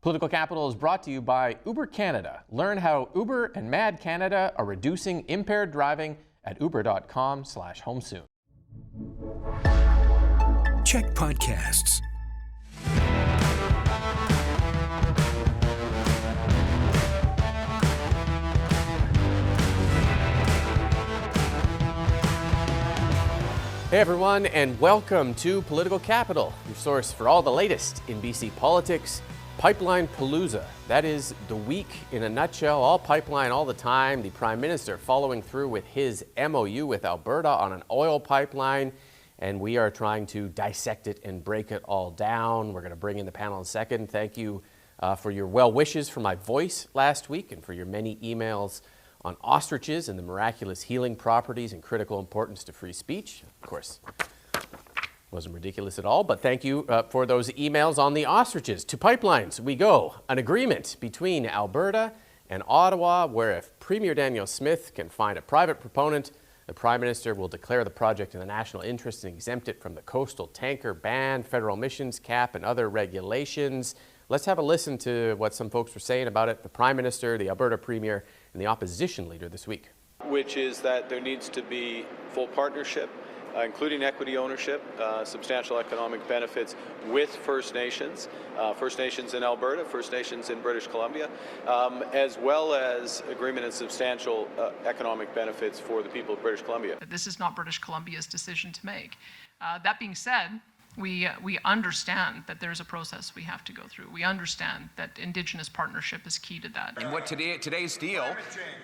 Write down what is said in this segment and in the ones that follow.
Political Capital is brought to you by Uber Canada. Learn how Uber and Mad Canada are reducing impaired driving at uber.com/home soon. CHEK Podcasts. Hey everyone, and welcome to Political Capital, your source for all the latest in BC politics. Pipeline-palooza. That is the week in a nutshell. All pipeline all the time. The Prime Minister following through with his MOU with Alberta on an oil pipeline, and we are trying to dissect it and break it all down. We're going to bring in the panel in a second. Thank you for your well wishes for my voice last week and for your many emails on ostriches and the miraculous healing properties and critical importance to free speech. Of course, wasn't ridiculous at all, but thank you for those emails on the ostriches. To pipelines we go. An agreement between Alberta and Ottawa where if Premier Danielle Smith can find a private proponent, the Prime Minister will declare the project in the national interest and exempt it from the coastal tanker ban, federal emissions cap, and other regulations. Let's have a listen to what some folks were saying about it. The Prime Minister, the Alberta Premier, and the opposition leader this week. Which is that there needs to be full partnership, including equity ownership, substantial economic benefits with First Nations in Alberta, First Nations in British Columbia, as well as agreement and substantial economic benefits for the people of British Columbia. This is not British Columbia's decision to make. That being said, we understand that there's a process we have to go through. We understand that Indigenous partnership is key to that. And what today's deal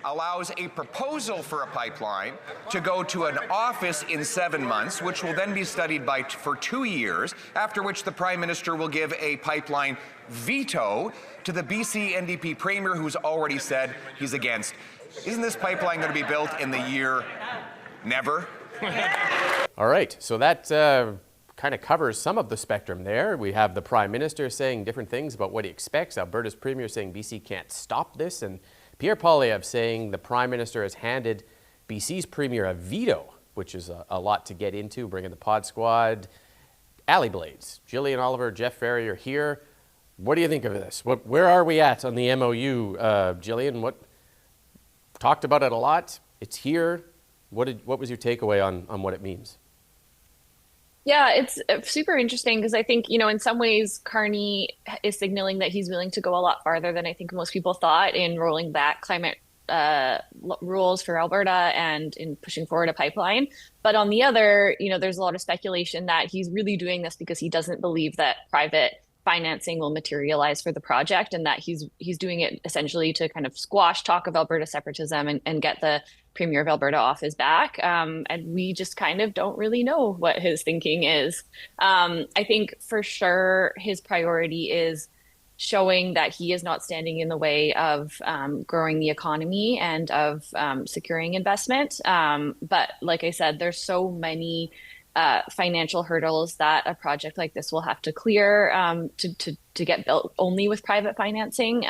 allows a proposal for a pipeline to go to an office in 7 months, which will then be studied for 2 years, after which the Prime Minister will give a pipeline veto to the BC NDP Premier, who's already said he's against. Isn't this pipeline going to be built in the year never? All right, so that kind of covers some of the spectrum there. We have the Prime Minister saying different things about what he expects. Alberta's Premier saying BC can't stop this. And Pierre Poilievre saying the Prime Minister has handed BC's Premier a veto, which is a lot to get into, bringing the pod squad. Allie Blades, Jillian Oliver, Jeff Ferrier here. What do you think of this? Where are we at on the MOU, Jillian? Talked about it a lot. It's here. What was your takeaway on what it means? Yeah, it's super interesting because I think, in some ways, Carney is signaling that he's willing to go a lot farther than I think most people thought in rolling back climate rules for Alberta and in pushing forward a pipeline. But on the other, there's a lot of speculation that he's really doing this because he doesn't believe that private financing will materialize for the project, and that he's doing it essentially to kind of squash talk of Alberta separatism and get the Premier of Alberta off his back. And we just kind of don't really know what his thinking is. I think for sure his priority is showing that he is not standing in the way of growing the economy and of securing investment. But like I said, there's so many financial hurdles that a project like this will have to clear to get built only with private financing.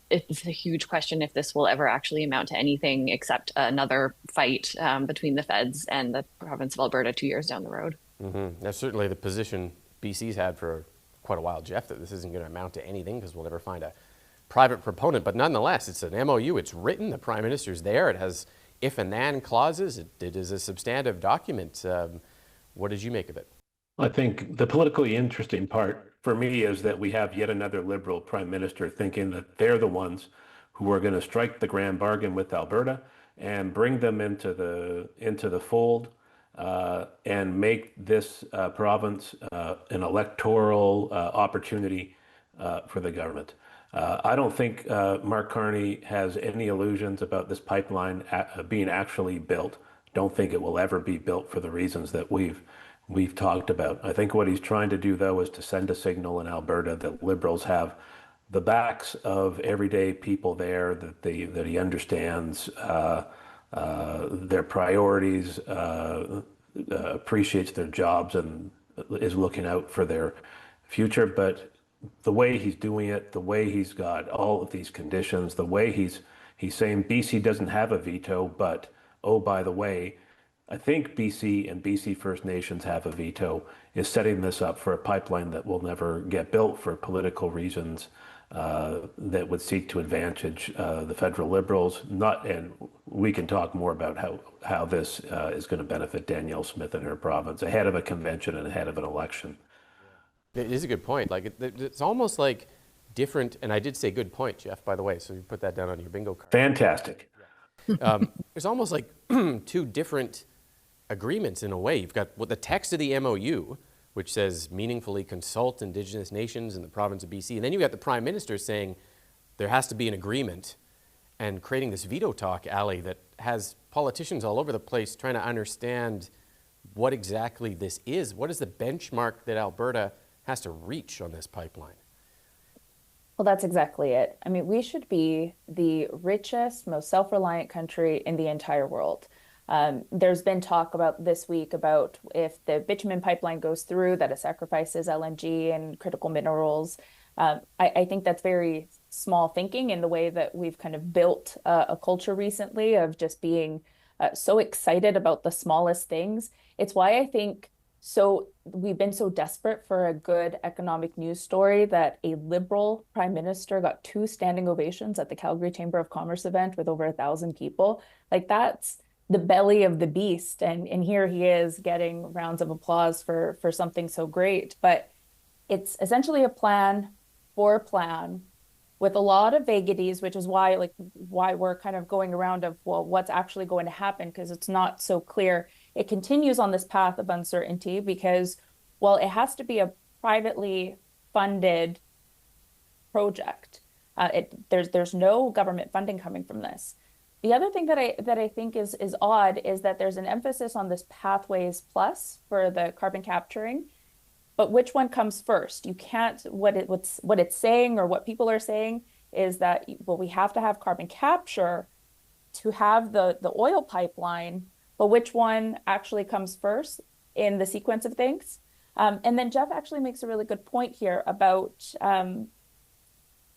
It's a huge question if this will ever actually amount to anything except another fight between the feds and the province of Alberta 2 years down the road. Mm-hmm. That's certainly the position BC's had for quite a while, Jeff, that this isn't going to amount to anything because we'll never find a private proponent. But nonetheless, it's an MOU. It's written. The Prime Minister's there. It has if and then clauses. It is a substantive document. What did you make of it? I think the politically interesting part for me is that we have yet another Liberal Prime Minister thinking that they're the ones who are going to strike the grand bargain with Alberta and bring them into the fold and make this province an electoral opportunity for the government. I don't think Mark Carney has any illusions about this pipeline being actually built. Don't think it will ever be built for the reasons that we've talked about. I think what he's trying to do, though, is to send a signal in Alberta that Liberals have the backs of everyday people there, that he understands their priorities, appreciates their jobs, and is looking out for their future. But the way he's doing it, the way he's got all of these conditions, the way he's saying BC doesn't have a veto, but oh, by the way, I think BC and BC First Nations have a veto, is setting this up for a pipeline that will never get built for political reasons that would seek to advantage the federal Liberals. And we can talk more about how this is going to benefit Danielle Smith and her province ahead of a convention and ahead of an election. It is a good point. Like it's almost like different, and I did say good point, Jeff, by the way, so you put that down on your bingo card. Fantastic. It's almost like two different agreements in a way. You've got the text of the MOU, which says meaningfully consult Indigenous nations in the province of BC. And then you've got the Prime Minister saying there has to be an agreement and creating this veto talk, Allie, that has politicians all over the place trying to understand what exactly this is. What is the benchmark that Alberta has to reach on this pipeline? Well, that's exactly it. I mean, we should be the richest, most self-reliant country in the entire world. There's been talk about this week about if the bitumen pipeline goes through, that it sacrifices LNG and critical minerals. I think that's very small thinking in the way that we've kind of built a culture recently of just being so excited about the smallest things. It's why I think we've been so desperate for a good economic news story that a Liberal Prime Minister got 2 standing ovations at the Calgary Chamber of Commerce event with over 1,000 people. Like, that's the belly of the beast. And here he is getting rounds of applause for something so great. But it's essentially a plan for a plan with a lot of vagaries, which is why we're kind of going around of, well, what's actually going to happen, because it's not so clear. It continues on this path of uncertainty because, well, it has to be a privately funded project. There's no government funding coming from this. The other thing that I think is odd is that there's an emphasis on this Pathways Plus for the carbon capturing, but which one comes first? You can't, what it's saying, or what people are saying, is that, well, we have to have carbon capture to have the oil pipeline, but which one actually comes first in the sequence of things? And then Jeff actually makes a really good point here about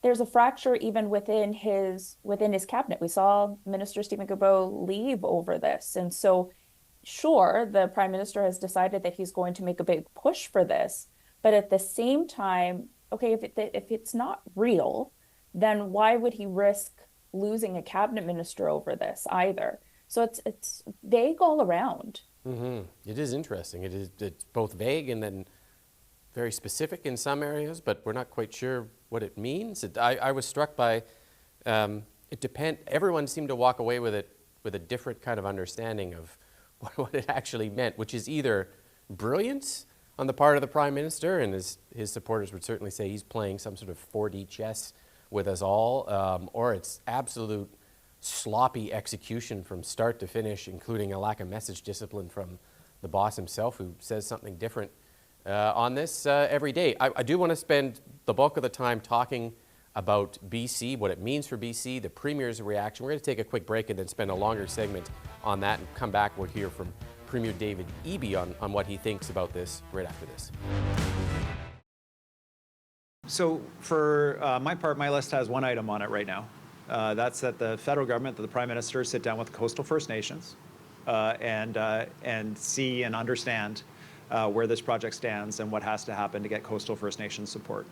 there's a fracture even within his cabinet. We saw Minister Stephen Guilbeault leave over this. And so, sure, the Prime Minister has decided that he's going to make a big push for this. But at the same time, okay, if it's not real, then why would he risk losing a cabinet minister over this either? So it's vague all around. Mm-hmm. It is interesting. It's both vague and then very specific in some areas, but we're not quite sure what it means. I was struck by everyone seemed to walk away with it with a different kind of understanding of what it actually meant, which is either brilliance on the part of the Prime Minister, and his supporters would certainly say he's playing some sort of 4D chess with us all, or it's absolute sloppy execution from start to finish, including a lack of message discipline from the boss himself, who says something different on this every day. I do want to spend the bulk of the time talking about BC, what it means for BC, the Premier's reaction. We're going to take a quick break and then spend a longer segment on that and come back. We'll hear from Premier David Eby on what he thinks about this right after this. So for my part, my list has one item on it right now. That's that the federal government, that the Prime Minister sit down with the coastal First Nations and see and understand where this project stands and what has to happen to get coastal First Nations support.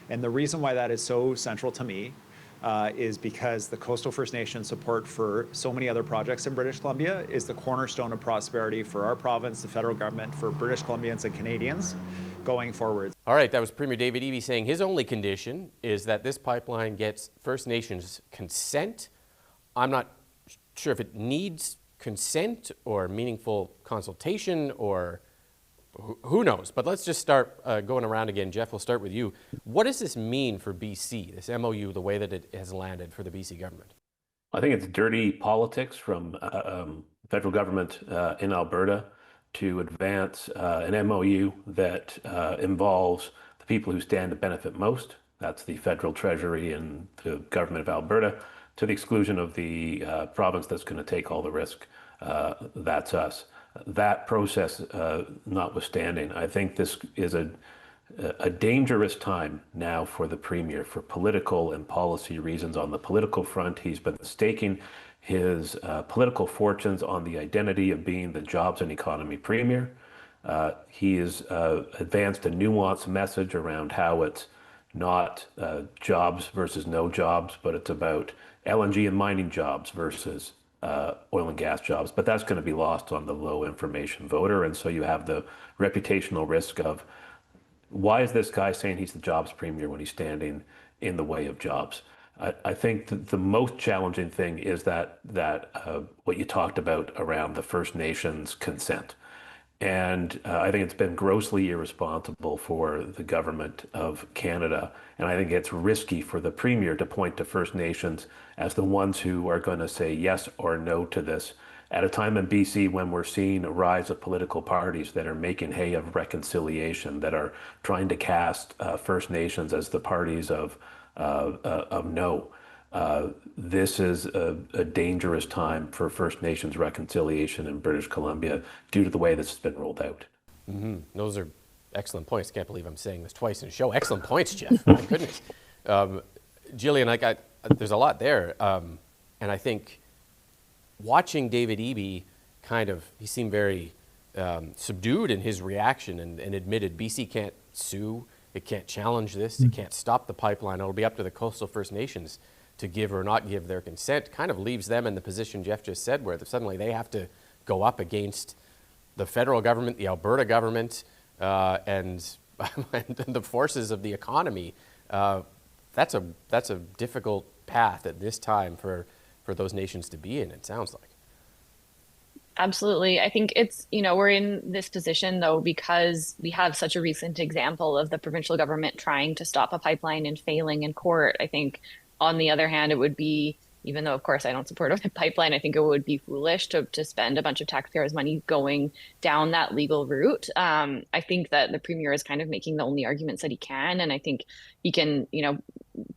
And the reason why that is so central to me is because the coastal First Nation support for so many other projects in British Columbia is the cornerstone of prosperity for our province, the federal government, for British Columbians and Canadians going forward. All right, that was Premier David Eby saying his only condition is that this pipeline gets First Nations consent. I'm not sure if it needs consent or meaningful consultation, or who knows, but let's just start going around again. Jeff, we'll start with you. What does this mean for BC, this MOU, the way that it has landed for the BC government? I think it's dirty politics from federal government in Alberta to advance an MOU that involves the people who stand to benefit most. That's the federal treasury and the government of Alberta, to the exclusion of the province that's going to take all the risk. That's us. That process notwithstanding, I think this is a dangerous time now for the Premier for political and policy reasons. On the political front, he's been staking his political fortunes on the identity of being the jobs and economy premier. He has advanced a nuanced message around how it's not jobs versus no jobs, but it's about LNG and mining jobs versus oil and gas jobs. But that's going to be lost on the low information voter. And so you have the reputational risk of, why is this guy saying he's the jobs premier when he's standing in the way of jobs? I think the most challenging thing is that what you talked about around the First Nations consent. And I think it's been grossly irresponsible for the government of Canada. And I think it's risky for the premier to point to First Nations as the ones who are going to say yes or no to this at a time in BC when we're seeing a rise of political parties that are making hay of reconciliation, that are trying to cast First Nations as the parties of no. This is a dangerous time for First Nations reconciliation in British Columbia due to the way this has been rolled out. Mm-hmm. Those are excellent points. Can't believe I'm saying this twice in a show. Excellent points, Jeff. My goodness. Jillian, there's a lot there. And I think watching David Eby he seemed very subdued in his reaction and admitted BC can't sue, it can't challenge this, it can't stop the pipeline. It'll be up to the coastal First Nations to give or not give their consent. Kind of leaves them in the position Jeff just said, where suddenly they have to go up against the federal government, the Alberta government, and the forces of the economy. That's a difficult path at this time for those nations to be in, it sounds like. Absolutely. I think it's, we're in this position though, because we have such a recent example of the provincial government trying to stop a pipeline and failing in court. I think on the other hand, it would be, even though of course I don't support a pipeline, I think it would be foolish to spend a bunch of taxpayers' money going down that legal route. I think that the premier is kind of making the only arguments that he can. And I think he can,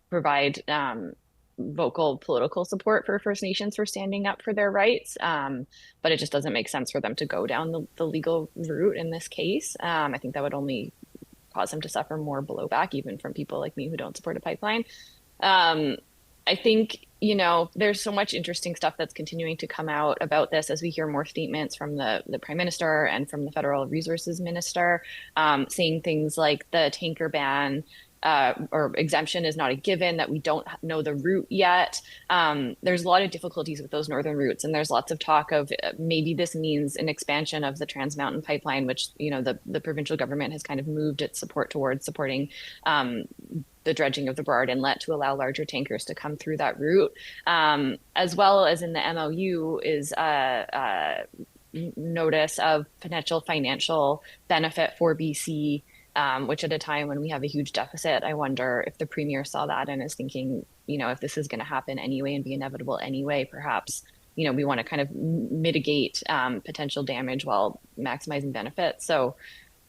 provide vocal political support for First Nations for standing up for their rights. But it just doesn't make sense for them to go down the legal route in this case. I think that would only cause them to suffer more blowback, even from people like me who don't support a pipeline. I think, there's so much interesting stuff that's continuing to come out about this as we hear more statements from the Prime Minister and from the Federal Resources Minister, saying things like the tanker ban or exemption is not a given, that we don't know the route yet. There's a lot of difficulties with those northern routes, and there's lots of talk of maybe this means an expansion of the Trans Mountain pipeline, which the provincial government has kind of moved its support towards supporting the dredging of the Burrard Inlet to allow larger tankers to come through that route, as well as in the MOU is notice of potential financial benefit for BC. Which at a time when we have a huge deficit, I wonder if the premier saw that and is thinking, if this is going to happen anyway and be inevitable anyway, perhaps, we want to kind of mitigate potential damage while maximizing benefits. So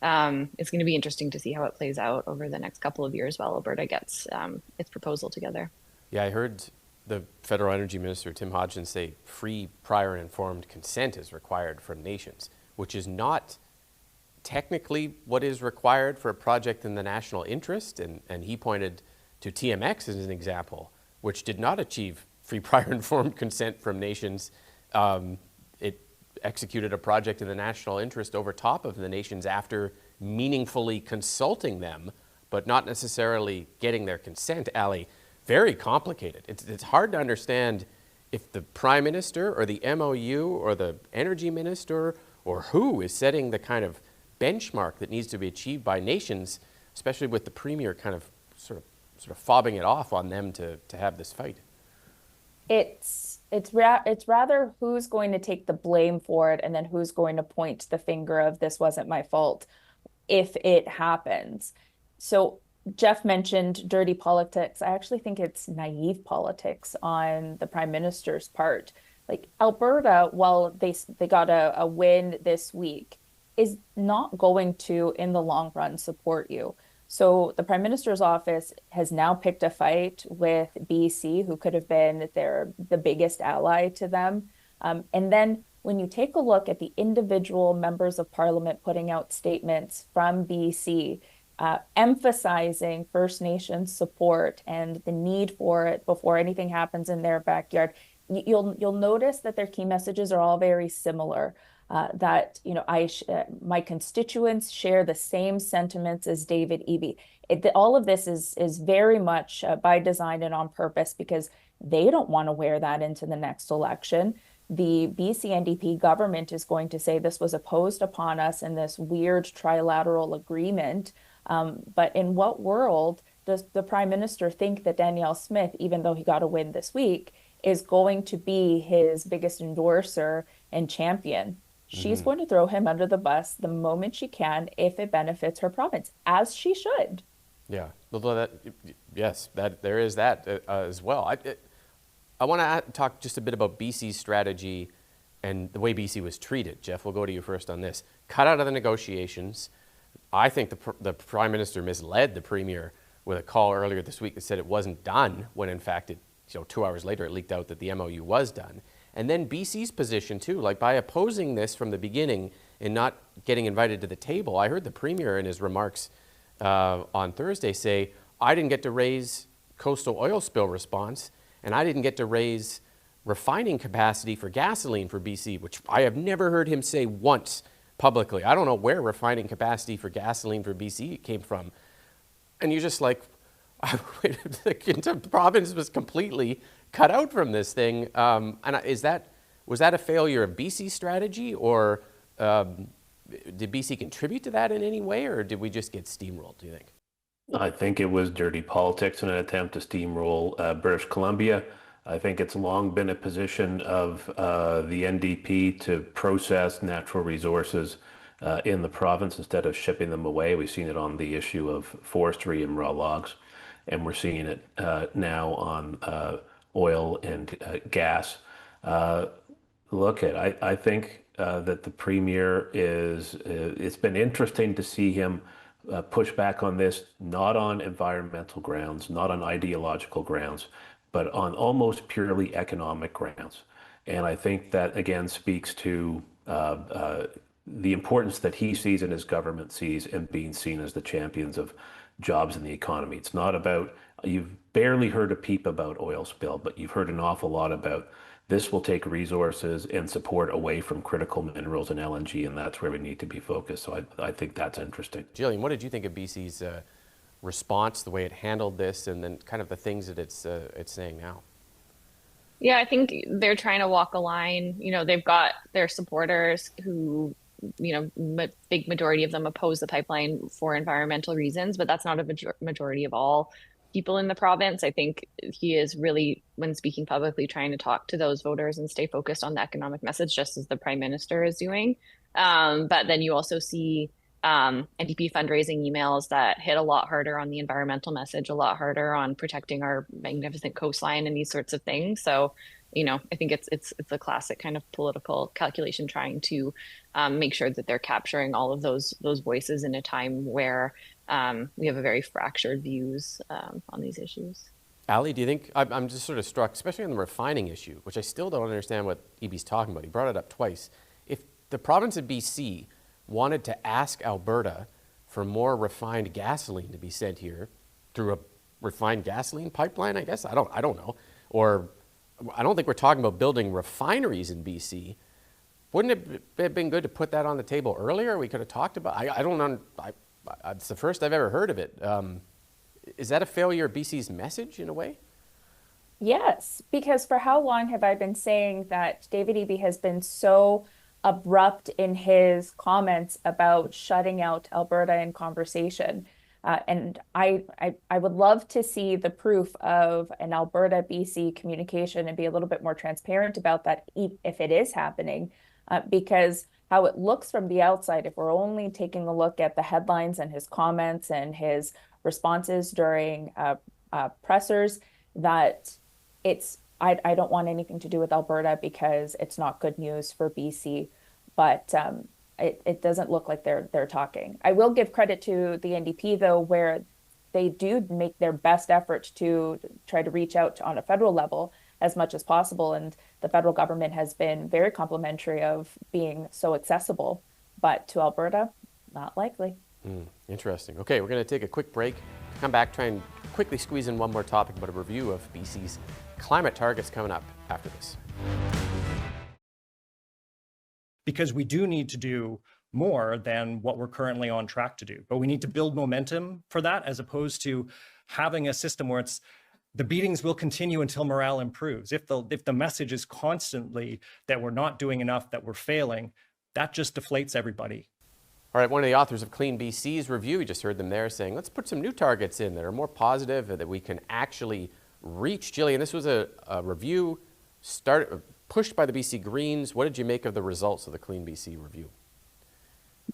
it's going to be interesting to see how it plays out over the next couple of years while Alberta gets its proposal together. Yeah, I heard the Federal Energy Minister, Tim Hodgson, say free, prior, and informed consent is required from nations, which is not technically what is required for a project in the national interest. And he pointed to TMX as an example, which did not achieve free, prior, informed consent from nations. It executed a project in the national interest over top of the nations after meaningfully consulting them, but not necessarily getting their consent. Allie, very complicated. It's hard to understand if the Prime Minister or the MOU or the Energy Minister or who is setting the kind of benchmark that needs to be achieved by nations, especially with the premier kind of sort of fobbing it off on them to have this fight. It's rather who's going to take the blame for it, and then who's going to point the finger of this wasn't my fault if it happens. So Jeff mentioned dirty politics. I actually think it's naive politics on the Prime Minister's part. Like Alberta, while they got a win this week, is not going to, in the long run, support you. So the Prime Minister's office has now picked a fight with BC, who could have been the biggest ally to them. And then when you take a look at the individual members of Parliament putting out statements from BC, emphasizing First Nations support and the need for it before anything happens in their backyard, you'll notice that their key messages are all very similar. That my constituents share the same sentiments as David Eby. All of this is very much by design and on purpose because they don't want to wear that into the next election. The BC NDP government is going to say this was imposed upon us in this weird trilateral agreement. But in what world does the Prime Minister think that Danielle Smith, even though he got a win this week, is going to be his biggest endorser and champion? She's going to throw him under the bus the moment she can if it benefits her province, as she should. Yeah, yes, there is that as well. I want to talk just a bit about BC's strategy and the way BC was treated. Jeff, we'll go to you first on this. Cut out of the negotiations. I think the Prime Minister misled the Premier with a call earlier this week that said it wasn't done, when in fact, 2 hours later, it leaked out that the MOU was done. And then BC's position too, like by opposing this from the beginning and not getting invited to the table. I heard the Premier in his remarks on Thursday say, I didn't get to raise coastal oil spill response, and I didn't get to raise refining capacity for gasoline for BC, which I have never heard him say once publicly. I don't know where refining capacity for gasoline for BC came from. And you're just like, the province was completely cut out from this thing. And was that a failure of BC's strategy, or did BC contribute to that in any way, or did we just get steamrolled, do you think? I think it was dirty politics and an attempt to steamroll British Columbia. I think it's long been a position of the NDP to process natural resources in the province instead of shipping them away. We've seen it on the issue of forestry and raw logs, and we're seeing it now on oil and gas. I think that the Premier it's been interesting to see him push back on this, not on environmental grounds, not on ideological grounds, but on almost purely economic grounds. And I think that, again, speaks to the importance that he sees and his government sees in being seen as the champions of jobs in the economy. It's not about, you've barely heard a peep about oil spill, but you've heard an awful lot about this will take resources and support away from critical minerals and LNG, and that's where we need to be focused. So I think that's interesting. Jillian, what did you think of BC's response, the way it handled this, and then kind of the things that it's saying now? Yeah, I think they're trying to walk a line. They've got their supporters who, big majority of them oppose the pipeline for environmental reasons, but that's not a majority of all people in the province. I think he is really, when speaking publicly, trying to talk to those voters and stay focused on the economic message, just as the Prime Minister is doing. But then you also see NDP fundraising emails that hit a lot harder on the environmental message, a lot harder on protecting our magnificent coastline and these sorts of things. So, I think it's a classic kind of political calculation, trying to make sure that they're capturing all of those voices in a time where we have a very fractured views on these issues. Allie, do you think, I'm just sort of struck, especially on the refining issue, which I still don't understand what Eby's talking about. He brought it up twice. If the province of BC wanted to ask Alberta for more refined gasoline to be sent here through a refined gasoline pipeline, I guess, I don't know. Or I don't think we're talking about building refineries in BC. Wouldn't it have been good to put that on the table earlier? We could have talked about, I don't know, it's the first I've ever heard of it. Is that a failure of BC's message in a way? Yes, because for how long have I been saying that David Eby has been so abrupt in his comments about shutting out Alberta in conversation? And I would love to see the proof of an Alberta-BC communication and be a little bit more transparent about that if it is happening, because how it looks from the outside, if we're only taking a look at the headlines and his comments and his responses during pressers, that I don't want anything to do with Alberta because it's not good news for BC. But it doesn't look like they're talking. I will give credit to the NDP, though, where they do make their best effort to try to reach out on a federal level as much as possible. And the federal government has been very complimentary of being so accessible. But to Alberta, not likely. Interesting. Okay, we're going to take a quick break. Come back, try and quickly squeeze in one more topic about a review of BC's climate targets coming up after this. Because we do need to do more than what we're currently on track to do. But we need to build momentum for that, as opposed to having a system where it's the beatings will continue until morale improves. If the message is constantly that we're not doing enough, that we're failing, that just deflates everybody. All right, one of the authors of Clean BC's review, you just heard them there saying, let's put some new targets in that are more positive and that we can actually reach. Jillian, this was a review pushed by the BC Greens. What did you make of the results of the Clean BC review?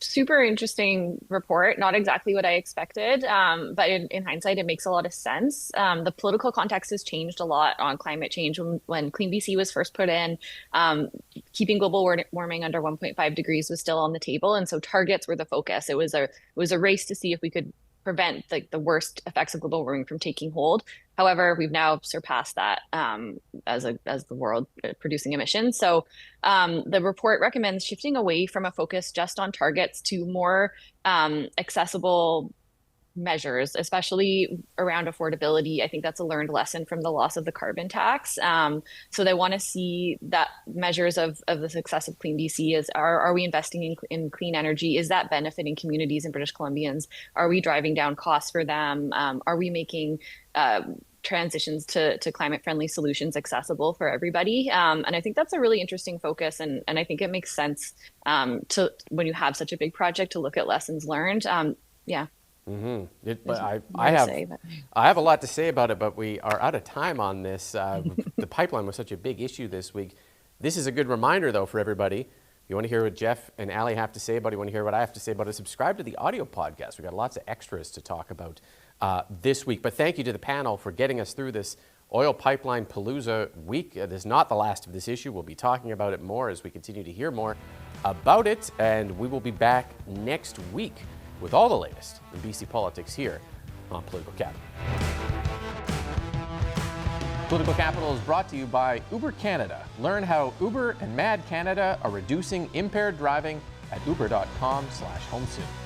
Super interesting report. Not exactly what I expected, but in hindsight, it makes a lot of sense. The political context has changed a lot on climate change. When Clean BC was first put in, keeping global warming under 1.5 degrees was still on the table, and so targets were the focus. It was a race to see if we could prevent the worst effects of global warming from taking hold. However, we've now surpassed that as the world producing emissions. So the report recommends shifting away from a focus just on targets to more accessible measures, especially around affordability. I think that's a learned lesson from the loss of the carbon tax. So they want to see that measures of the success of Clean BC is, are we investing in clean energy? Is that benefiting communities and British Columbians? Are we driving down costs for them? Are we making transitions to climate-friendly solutions accessible for everybody? And I think that's a really interesting focus. And I think it makes sense to, when you have such a big project, to look at lessons learned. Yeah. Mm-hmm. I have a lot to say about it, but we are out of time on this. The pipeline was such a big issue this week. This is a good reminder, though, for everybody. If you want to hear what Jeff and Allie have to say about it, you want to hear what I have to say about it, subscribe to the audio podcast. We've got lots of extras to talk about this week. But thank you to the panel for getting us through this oil pipeline palooza week. This is not the last of this issue. We'll be talking about it more as we continue to hear more about it, and we will be back next week with all the latest in BC politics here on Political Capital. Political Capital is brought to you by Uber Canada. Learn how Uber and Mad Canada are reducing impaired driving at uber.com/homesoon.